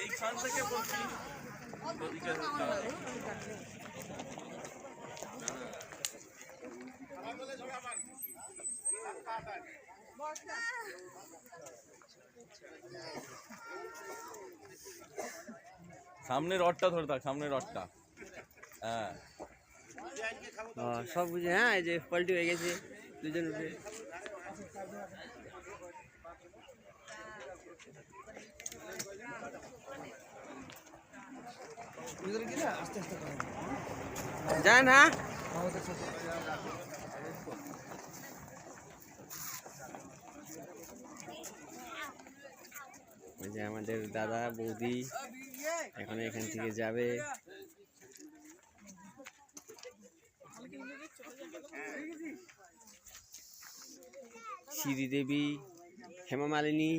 এইখান থেকে বলছি সামনে রডটা ধরে থাক, সামনে রডটা। হ্যাঁ সব বুঝে। হ্যাঁ এই যে পাল্টি হয়ে গেছে দুজন উঠে। যান। হ্যাঁ ওই যে আমাদের দাদা বৌদি এখন এখান থেকে যাবে। শ্রীদেবী, হেমা মালিনী।